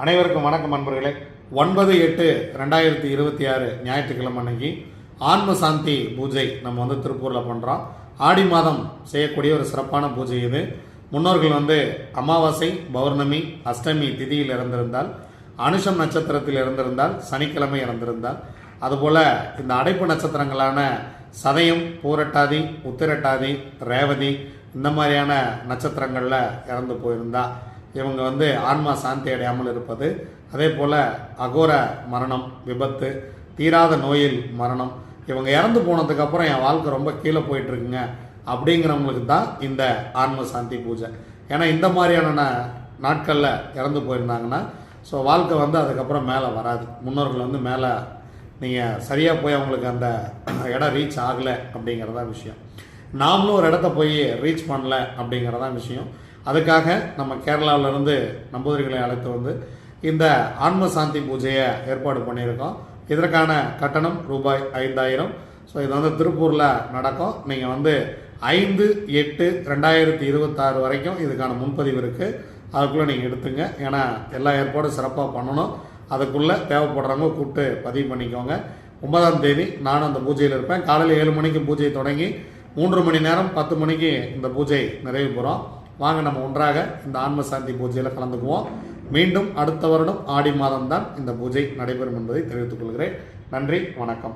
அனைவருக்கும் வணக்கம் நண்பர்களே. 9/8/2026 ஞாயிற்றுக்கிழமை அன்னைக்கு ஆன்ம சாந்தி பூஜை நம்ம திருப்பூரில் பண்ணுறோம். ஆடி மாதம் செய்யக்கூடிய ஒரு சிறப்பான பூஜை இது. முன்னோர்கள் அமாவாசை, பௌர்ணமி, அஷ்டமி திதியில் இறந்திருந்தால், அனுஷம் நட்சத்திரத்தில் இறந்திருந்தால், சனிக்கிழமை இறந்திருந்தால், அதுபோல் இந்த அடைப்பு நட்சத்திரங்களான சதயம், பூரட்டாதி, உத்திரட்டாதி, ரேவதி இந்த மாதிரியான நட்சத்திரங்களில் இறந்து போயிருந்தா இவங்க ஆன்மா சாந்தி அடையாமல் இருப்பது, அதே போல் அகோர மரணம், விபத்து, தீராத நோயில் மரணம், இவங்க இறந்து போனதுக்கப்புறம் என் வாழ்க்கை ரொம்ப கீழே போயிட்டுருக்குங்க அப்படிங்கிறவங்களுக்கு தான் இந்த ஆன்ம சாந்தி பூஜை. ஏன்னா இந்த மாதிரியான நாட்களில் இறந்து போயிருந்தாங்கன்னா ஸோ வாழ்க்கை அதுக்கப்புறம் மேலே வராது. முன்னோர்கள் மேலே நீங்கள் சரியாக போய் அவங்களுக்கு அந்த இடம் ரீச் ஆகலை அப்படிங்கிறதான் விஷயம். நாமளும் ஒரு இடத்த போய் ரீச் பண்ணல அப்படிங்கிறதான் விஷயம். அதுக்காக நம்ம கேரளாவிலேருந்து நம்பூதிரிகளை அழைத்து இந்த ஆன்ம சாந்தி பூஜையை ஏற்பாடு பண்ணியிருக்கோம். இதற்கான கட்டணம் ரூபாய் 5000. ஸோ இது திருப்பூரில் நடக்கும். நீங்கள் 5/8/2026 வரைக்கும் இதுக்கான முன்பதிவு இருக்குது. அதுக்குள்ளே நீங்கள் எடுத்துங்க. ஏன்னா எல்லா ஏற்பாடும் சிறப்பாக பண்ணணும். அதுக்குள்ளே தேவைப்படுறவங்க கூப்பிட்டு பதிவு பண்ணிக்கோங்க. 9ஆம் தேதி நானும் அந்த பூஜையில் இருப்பேன். காலையில் 7 மணிக்கு பூஜை தொடங்கி 3 மணி நேரம் 10 மணிக்கு இந்த பூஜை நிறைவு பெறும். வாங்க நம்ம ஒன்றாக இந்த ஆன்ம சாந்தி பூஜையில் கலந்துக்குவோம். மீண்டும் அடுத்த வருடம் ஆடி மாதம் தான் இந்த பூஜை நடைபெறும் என்பதை தெரிவித்துக் கொள்கிறேன். நன்றி, வணக்கம்.